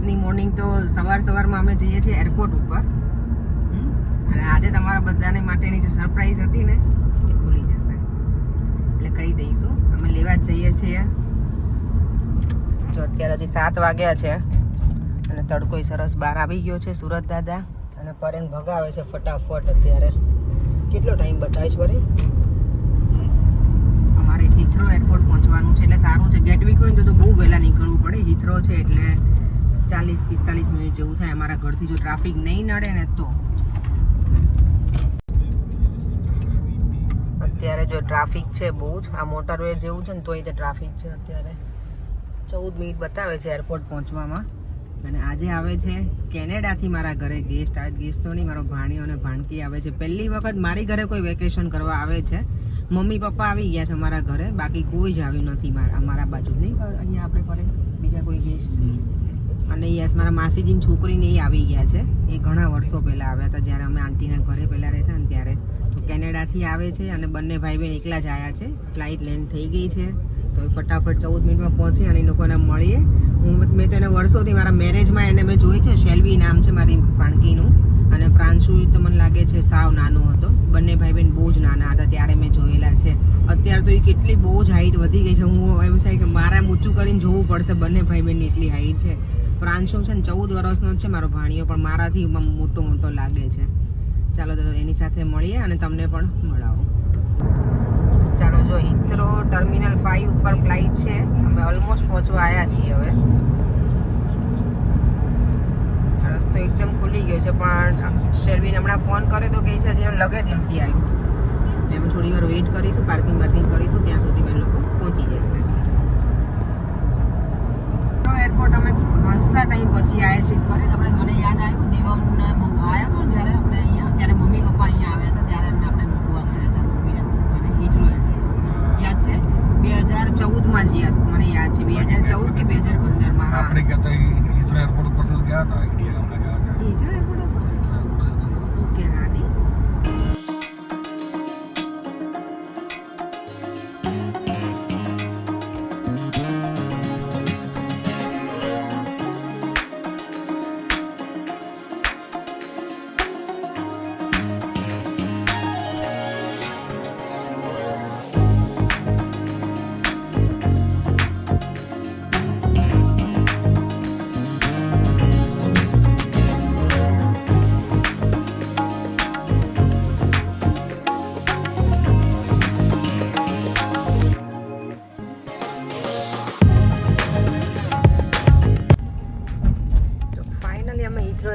આજની મોર્નિંગ તો સવારમાં અમે જઈએ છીએ એરપોર્ટ ઉપર અને આજે તમારા બધાને માટેની જે સરપ્રાઈઝ હતી ને એ ખુલી જશે એટલે કહી દઈશું. અમે લેવા જ જઈએ છીએ. જો અત્યારે હજી 7 વાગ્યા છે અને તડકોય સરસ બહાર આવી ગયો છે. સુરત દાદા અને પરેંગ ભગાવે છે ફટાફટ. અત્યારે કેટલો ટાઈમ બતાવીશ વળી? અમારે હિથ્રો એરપોર્ટ પહોંચવાનું છે એટલે સારું છે. ગેટવિક હોય તો બહુ વહેલા નીકળવું પડે. હિથ્રો છે એટલે 40-45 મિનિટ જેવું થાય અમારા ઘરથી, જો ટ્રાફિક નહીં નડે ને તો. અત્યારે જો ટ્રાફિક છે બહુ જ, આ મોટરવે જેવું છે ને તોય તે ટ્રાફિક છે. અત્યારે 14 મિનિટ બતાવે છે એરપોર્ટ પહોંચવામાં. અને આજે આવે છે કેનેડાથી મારા ઘરે ગેસ્ટ. આજ ગેસ્ટનો નહીં, મારો ભાણિયો અને ભાણકી આવે છે. પહેલી વખત મારી ઘરે કોઈ વેકેશન કરવા આવે છે. મમ્મી પપ્પા આવી ગયા છે મારા ઘરે, બાકી કોઈ જ આવ્યું નથી અમારા બાજુ. નહીં અહીંયા આપણે પર બીજા કોઈ ગેસ્ટ. અને યસ, મારા માસીજીની છોકરીને એ આવી ગયા છે. એ ઘણા વર્ષો પહેલાં આવ્યા હતા જ્યારે અમે આંટીના ઘરે પહેલાં રહેતા ને ત્યારે. તો કેનેડાથી આવે છે અને બંને ભાઈ બહેન એકલા જ આવ્યા છે. ફ્લાઇટ લેન્ડ થઈ ગઈ છે તો ફટાફટ 14 મિનિટમાં પહોંચી અને એ લોકોને મળીએ. મેં તો એને વર્ષોથી મારા મેરેજમાં એને મેં જોઈ છે. શેલ્વી નામ છે મારી ભાણકીનું. અને પ્રાંશુ તો મને લાગે છે સાવ નાનો હતો. બંને ભાઈ બહેન બહુ જ નાના હતા ત્યારે મેં જોયેલા છે. અત્યારે તો એ કેટલી બહુ જ હાઈટ વધી ગઈ છે. હું એમ થાય કે મારે ઊંચું કરીને જોવું પડશે. બંને ભાઈ બહેનની એટલી હાઈટ છે. પ્રાંશુ છે ને 14 વર્ષનો છે મારો ભાણિયો, પણ મારાથી મોટો લાગે છે. ચાલો તો એની સાથે મળીએ અને તમને પણ મળાવો. ચાલો, જો હિથ્રો ટર્મિનલ 5 ઉપર ફ્લાઇટ છે. અમે ઓલમોસ્ટ પહોંચવા આવ્યા છીએ હવે. રસ્તો એકદમ ખુલી ગયો છે, પણ શેલ્વીને હમણાં ફોન કર્યો તો કહે છે જે લગેજ નથી આવ્યું. એમ થોડી વાર વેઇટ કરીશું, પાર્કિંગ કરીશું, ત્યાં સુધી એ લોકો પહોંચી જશે. એરપોર્ટ અમે ખાસા ટાઈમ પછી આવ્યા છીએ. ફરી આપણે મને યાદ આવ્યું દેવમને આવ્યો હતો ને જ્યારે આપણે અહીંયા, ત્યારે મમ્મી પપ્પા અહીંયા આવ્યા હતા ત્યારે આપણે મૂકવા ગયા હતા મમ્મીને પપ્પાને હિથ્રો એરપોર્ટ. યાદ છે 2014માં જ? યસ, મને યાદ છે 2014 કે 2015માં. આપણે કહેતા હિથ્રો એરપોર્ટ ઉપર તો ગયા હતા, ઇન્ડિયા અમે ગયા હતા. હિથ્રો એરપોર્ટ હતો? ઓકે, હા નહીં.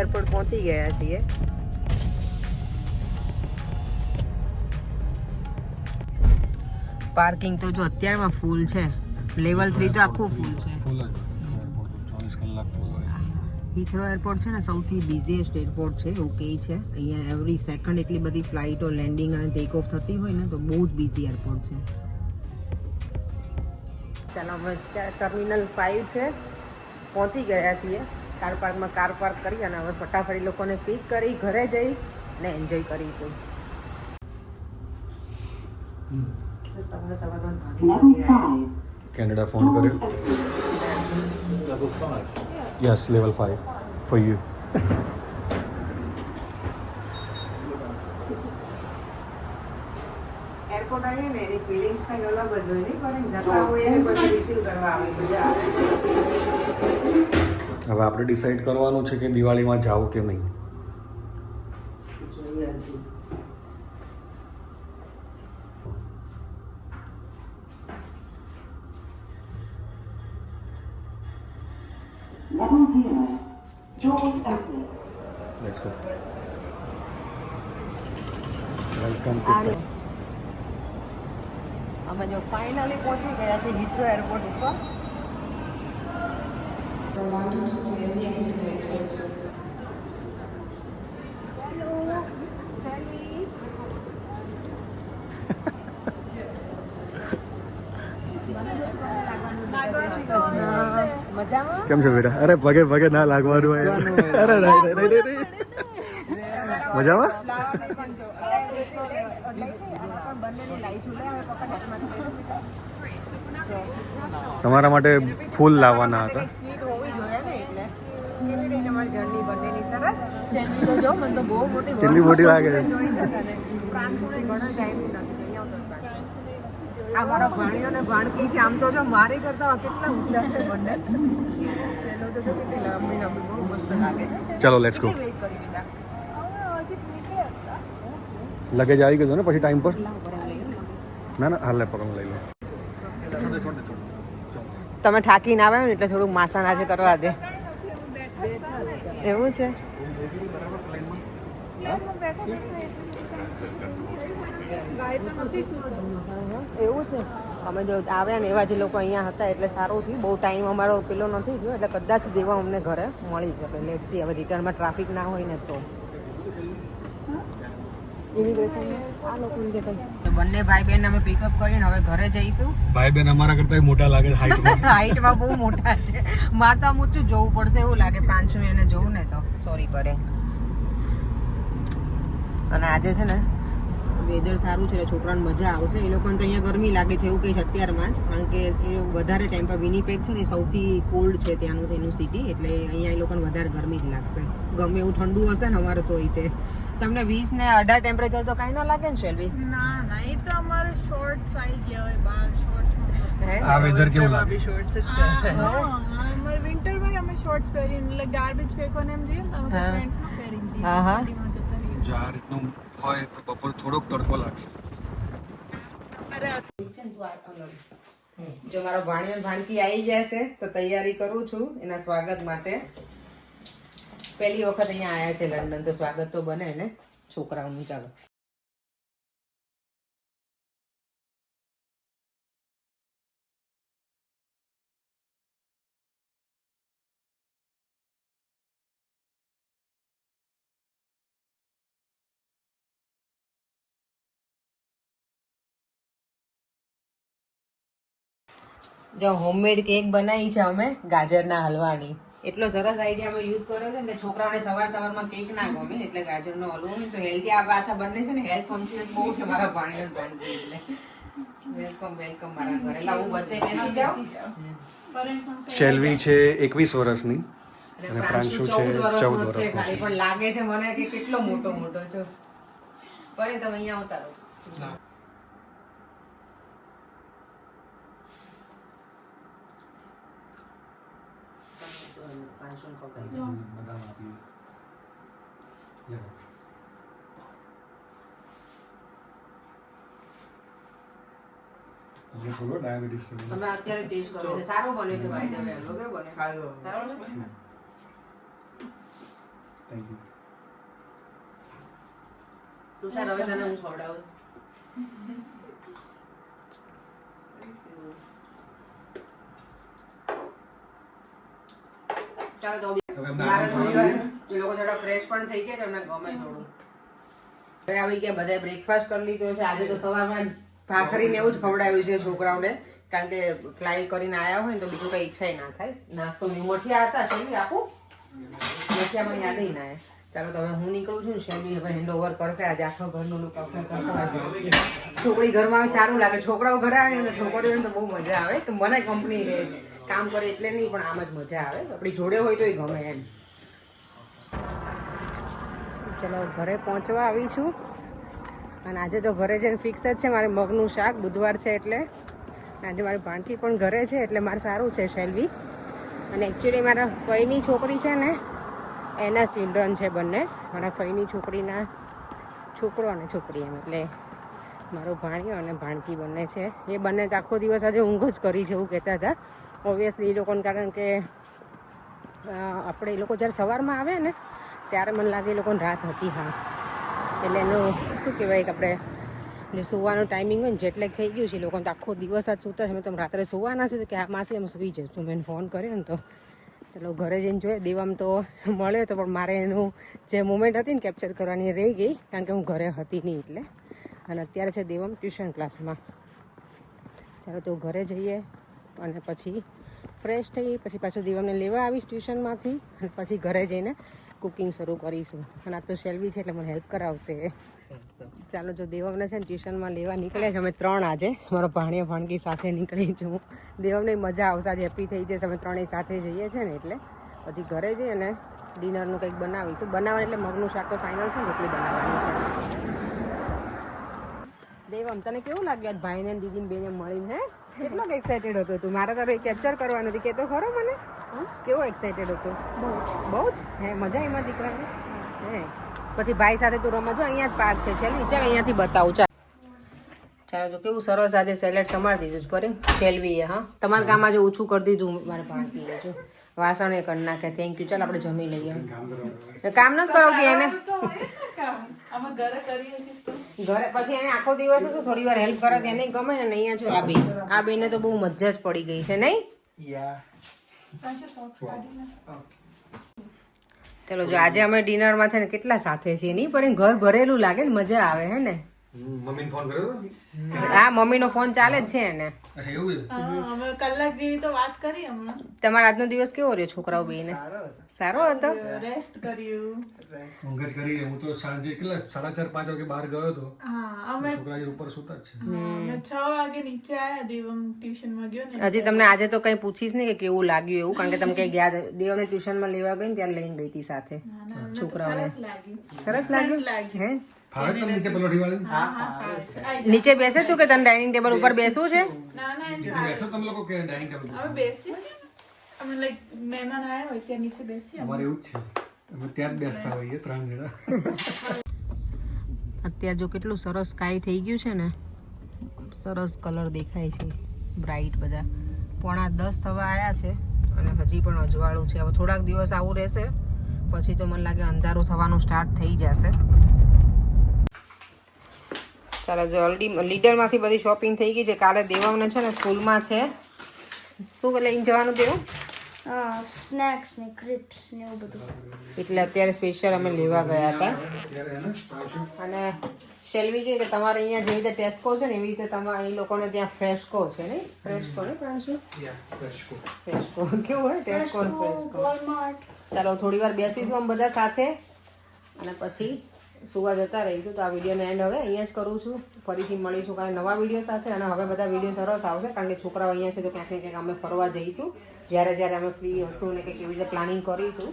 એરપોર્ટ પહોંચી ગયા છીએ. પાર્કિંગ તો જો અત્યારમાં ફૂલ છે. લેવલ 3 તો આખું ફૂલ છે. હિથ્રો એરપોર્ટ છે ને સૌથી બિઝીએસ્ટ એરપોર્ટ છે એવું કહે છે. અહીંયા એવરી સેકન્ડ એટલી બધી ફ્લાઇટો લેન્ડિંગ અને ટેક ઓફ થતી હોય ને, તો બહુ જ બિઝી એરપોર્ટ છે. ચાલો, અમે ટર્મિનલ 5 છે, પહોંચી ગયા છીએ. કાર પાર્કમાં કાર પાર્ક કરી અને હવે ફટાફટ લોકોને પિક કરી ઘરે જઈ ને એન્જોય કરીશું. કેનેડા ફોન કર્યો. Yes, level 5 for you. Airport આવીએ ને એની ફિલિંગ્સ કંઈ અલગ જ હોય નહીં, પણ જતા હોય એને પછી રિસીવ કરવા આવે મજા આવે. હવે આપણે ડિસાઈડ કરવાનું છે કે દિવાળીમાં જાવ કે નહીં. Let's go. Welcome to. અમે જો ફાઇનલી પહોંચી ગયા છે હિથ્રો એરપોર્ટ ઉપર. કેમ છો બેટા? અરે પગે ના લાગવાનું. અરે નહીં. મજામાં? તમારા માટે ફૂલ લાવવાના હતા. અમારી જર્ની બંનેની સરસ. શેલ્વી તો જો મને તો બહુ મોટી કેટલી મોટી લાગે છે. જોઈ છે તને. પ્રાંશુને ઘણા ટાઈમથી નથી જોઈ. અહીંયા આવતો પ્રાંશુ. આ મારા ભાણિયો ને ભાણકી છે. આમ તો જો મારી કરતા કેટલા ઊંચા છે બંને. શેલો તો કેટલી લાંબી લાંબી બહુ મસ્ત લાગે છે. ચલો લેટ્સ ગો. વેઇટ કરી બેટા. લગેજ આવી ગયો ને પછી ટાઈમ પર. ના ના હાલ લે પકડ લઈ લો. તમે ઠાકી ના આવ્યા ને એટલે થોડુંક માસણ આજે કરવા દે. એવું છે. એવું છે. અમે જો આવ્યા ને એવા જે લોકો અહીંયા હતા એટલે સારું થયું. બહુ ટાઈમ અમારો પેલો નથી થયો એટલે કદાચ દેવા અમને ઘરે મળી શકે. લેટ્સ સી હવે રિટર્નમાં ટ્રાફિક ના હોય ને તો. બંને ભાઈ બહેન અમે પિકઅપ કરીને હવે ઘરે જઈશું. ભાઈ બેન અમારા કરતા મોટા લાગે છે હાઈટમાં. હાઈટમાં બહુ મોટા છે. મારે તો આમ ઊંચું જોવું પડશે એવું લાગે. પ્રાંશુ એને જોવું ને તો સોરી કરે. અને આજે છે ને વેધર સારું છે એટલે છોકરાને મજા આવશે. એ લોકોને તો અહીંયા ગરમી લાગે છે એવું કંઈ છે અત્યારમાં જ. કારણ કે એ વધારે ટાઈમ પર વિનીપેગ છે ને સૌથી કોલ્ડ છે ત્યાંનું એનું સિટી. એટલે અહીંયા એ લોકોને વધારે ગરમી જ લાગશે. ગમે એવું ઠંડુ હશે ને અમારે તો તે. તમને 20 ને 18 ટેમ્પરેચર તો કાંઈ ના લાગે ને શેલ્વી? ના ના એ તો અમારે શોર્ટ્સ આવી ગયા હોય બહાર શોર્ટ્સમાં. આ વેધર કેવું લાગે? અમારે વિન્ટરમાં અમે શોર્ટ્સ પહેરીને એટલે ગાર્બેજ ફેંકવાને એમ જઈએ ને તો અમે પેન્ટમાં પહેરીને જઈએ. ગાડીમાં જતા રહીએ. જો આ રીતનું હોય તો બપોર થોડોક તડકો લાગશે. જો મારો ભાણિયો ભાણકી આવી જશે તો તૈયારી કરું છું એના સ્વાગત માટે. પહેલી વખત અહીંયા આવ્યા છે લંડન તો સ્વાગત તો બને ને છોકરાઓનું. ચાલો જો હોમમેડ કેક બનાવી છે અમે ગાજરના હલવાની. એટલો સરસ આઈડિયા અમે યુઝ કર્યો છે ને છોકરાઓને સવારમાં કેક ના ગમે એટલે ગાજરનો હલવો હોય તો હેલ્ધી. આ પાછા બંને છે ને હેલ્થ કોન્શિયસ બહુ છે મારા ભાણિયો ભાણકી એટલે વેલકમ વેલકમ મારા ઘરે. એટલે હું વચ્ચે બેસી જાઉં. શેલ્વી છે 21 વર્ષની અને પ્રાંશુ છે 14 વર્ષનો ખાલી પણ લાગે છે મને કે કેટલો મોટો છો. પરે તમે અહીંયા આવતા રહો. ડાયાબિટીસ તમે અત્યારે ટેસ્ટ કરો છે. સારો બને છે ભાઈ. તમે હલવો કેવો બને? સારો છે. Thank you. તુષાર હવે તને હું ખવડાવું. ચાલો તો એ લોકો થોડા ફ્રેશ પણ થઈ ગયા એમને ગમે થોડું. ઘરે આવી ગયા બધા બ્રેકફાસ્ટ કરી લીધો છે. આજે તો સવારમાં ભાખરીને એવું જ ખવડાવ્યું છે છોકરાઓને. કારણ કે ફ્લાય કરીને આવ્યા હોય ને તો બીજું કઈ ઈચ્છા ના થાય. નાસ્તો મઠિયા હતા. શેલ્વી આપું? મઠિયા મને યાદ ના આવે. ચાલો તો હવે હું નીકળું છું. શેલ્વી હવે હેન્ડ ઓવર કરશે. આજે આખો ઘરનું લુક આપણે કરશે. છોકરી ઘરમાં સારું લાગે. છોકરાઓ ઘરે આવે ને છોકરીઓને તો બહુ મજા આવે. તો મને કંપની રહે. કામ કરે એટલે નહીં પણ આમ જ મજા આવે. આપણી જોડે હોય તો ગમે એમ. ચલો ઘરે પહોંચવા આવી છું. અને આજે તો ઘરે જઈને ફિક્સ જ છે મારે મગનું શાક. બુધવાર છે એટલે આજે મારી ભાણકી પણ ઘરે છે એટલે મારે સારું છે શેલ્વી. અને એકચ્યુઅલી મારા ફઈની છોકરી છે ને એના ચિલ્ડ્રન છે બંને. મારા ફઈની છોકરીના છોકરો અને છોકરી એમ એટલે મારો ભાણિયો અને ભાણકી બંને છે. એ બંને તો આખો દિવસ આજે ઊંઘ જ કરી છે એવું કહેતા હતા. ઓબ્વિયસલી એ લોકોને કારણ કે આપણે એ લોકો જ્યારે સવારમાં આવે ને ત્યારે મને લાગે એ લોકોને રાત હતી. હા એટલે એનું શું કહેવાય કે આપણે જે સુવાનો ટાઈમિંગ હોય ને જેટલે થઈ ગયું છે એ લોકોને તો આખો દિવસ જ સૂતા છે. મેં તમે રાત્રે સુવાના છો કે આ માસી અમે સૂઈ જઈશું. મેં ફોન કર્યો ને તો ચલો ઘરે જઈને જોઈએ. દેવામ તો મળ્યો તો પણ મારે એનું જે મુમેન્ટ હતી ને કેપ્ચર કરવાની રહી ગઈ કારણ કે હું ઘરે હતી નહીં એટલે. અને અત્યારે છે દેવમ ટ્યુશન ક્લાસમાં. ચાલો તો ઘરે જઈએ અને પછી ફ્રેશ થઈ પછી પાછું દેવમને લેવા આવીશ ટ્યુશનમાંથી અને પછી ઘરે જઈને કુકિંગ શરૂ કરીશું. અને આ તો શેલ્વી છે એટલે મને હેલ્પ કરાવશે. ચાલો જો દેવમને છે ને ટ્યુશનમાં લેવા નીકળ્યા છે અમે 3 આજે. મારો ભાણિયો ભાણકી સાથે નીકળી છું. દેવમને મજા આવશે આજે. હેપી થઈ જશે. અમે 3 સાથે જઈએ છીએ ને એટલે પછી ઘરે જઈએ અને ડિનરનું કંઈક બનાવીશું. બનાવવાનું એટલે મગનું શાક તો ફાઇનલ છે, રોટલી બનાવવાની છે. દેવમ, તને કેવું લાગ્યું આજ ભાઈને અને દીદીને બેને મળીને? હે, કેટલો એક્સાઇટેડ હતો તું? મારે તારો કેપ્ચર કરવાનું હતી, કહેતો ખરો મને. કેવો એક્સાઇટેડ હતો? બહુ જ. હે, મજા એમાં દીકરાને? હે, પછી ભાઈ સાથે તું રમજો. અહીંયા જ પાર્ક છે. શેલ્વી, ચાલ અહીંયાથી બતાવું. ચાલો, જો કેવું સરસ આજે સેલેડ સમારી દીધું છે. પર શેલ્વીએ, હા, તમારા ગામ આજે ઓછું કરી દીધું. મારે ભાણકી લેજો, વાસણ એ કરી નાખે. Thank you. ચાલ આપણે જમી લઈએ. કામ નથી કરાવતી એને ઘરે, પછી એને આખો દિવસ શું થોડી વાર હેલ્પ કરે એને ગમે ને. અહીંયા જો આ બેને તો બહુ મજા જ પડી ગઈ છે, નહીં? ચલો, જો આજે અમે ડિનરમાં છે ને કેટલા સાથે છીએ નહીં, પણ ઘર ભરેલું લાગે ને, મજા આવે. હે ને? મમ્મીને ફોન કર્યો હતો? હા, મમ્મીનો ફોન ચાલે જ છે એને. અચ્છા, એવું છે? અમે કલાક જેવી તો વાત કરી હમણાં. તમારો આજનો દિવસ કેવો રહ્યો છોકરાઓ બેને? સારો હતો. રેસ્ટ કર્યું. ઊંઘ જ કરી. હું તો સાંજે કેટલા 4:30 5 વાગે બહાર ગયો હતો. હા, અમે છોકરા ઉપર સુતા જ છે. 6 વાગે નીચે આયા. દેવમ ટ્યુશનમાં ગયો ને. હજી તમને આજે તો કઈ પૂછીશ નહીં કે કેવું લાગ્યું એવું, કારણ કે તમે કઈ ગયા દેવને ટ્યુશનમાં લેવા ગઈ ને ત્યારે લઈને ગઈ હતી સાથે છોકરાઓને. સરસ લાગ્યું? હે, ફાવે તમને નીચે પલોઠી વાળી? નીચે બેસે તું કે તને ડાઇનિંગ ટેબલ ઉપર બેસવું છે? ના નીચે બેસો તમે લોકો કે ડાઇનિંગ ટેબલ પર? અમે બેસીએ ને. અમે લાઈક મહેમાન આવ્યા હોય ત્યાં નીચે બેસીએ. અમારે એવું જ છે, અમે ત્યાં જ બેસતા હોઈએ 3 જણા. અત્યારે જો કેટલું સરસ સ્કાય થઈ ગયું છે ને, સરસ કલર દેખાય છે, બ્રાઇટ. બધા 9:45 થવા આવ્યા છે અને હજી પણ અજવાળું છે. હવે થોડાક દિવસ આવું રહેશે, પછી તો મને લાગે અંધારું થવાનું સ્ટાર્ટ થઈ જશે. ચાલો, જો લીડરમાંથી બધી શોપિંગ થઈ ગઈ છે. કાલે દેવાને છે ને સ્કૂલમાં છે, શું લઈને જવાનું દેવું? સ્નેક્સ ને ક્રિપ્સ ને એવું બધું. એટલે અત્યારે સ્પેશિયલ અમે લેવા ગયા હતા. અને શેલ્વી કહે કે તમારે અહીંયા જેવી રીતે ટેસ્કો છે ને એવી રીતે તમારે એ લોકોને ત્યાં ફ્રેશકો છે, નહીં? ફ્રેશકો ને ફ્રેશકો કેવું હોય? ટેસ્કો ને ફ્રેશકો. ચાલો, થોડી વાર બેસીશું આમ બધા સાથે અને પછી સુવા જતા રહીશું. તો આ વિડીયોનો એન્ડ હવે અહીંયા જ કરું છું. ફરીથી મળીશું કાલે નવા વિડીયો સાથે. અને હવે બધા વિડીયો સરસ આવશે, કારણ કે છોકરાઓ અહીંયા છે તો ક્યાંક ને ક્યાંક અમે ફરવા જઈશું જ્યારે અમે ફ્રી હશું ને કંઈક એવી રીતે પ્લાનિંગ કરીશું.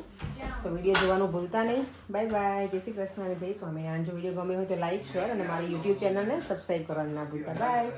તો વિડીયો જોવાનું ભૂલતા નહીં. બાય બાય, જય શ્રી કૃષ્ણ અને જય સ્વામિનારાયણ. જો વિડીયો ગમે હોય તો લાઈક, શેર અને મારી યુટ્યુબ ચેનલને સબસ્ક્રાઈબ કરવાનું ના ભૂલતા. બાય.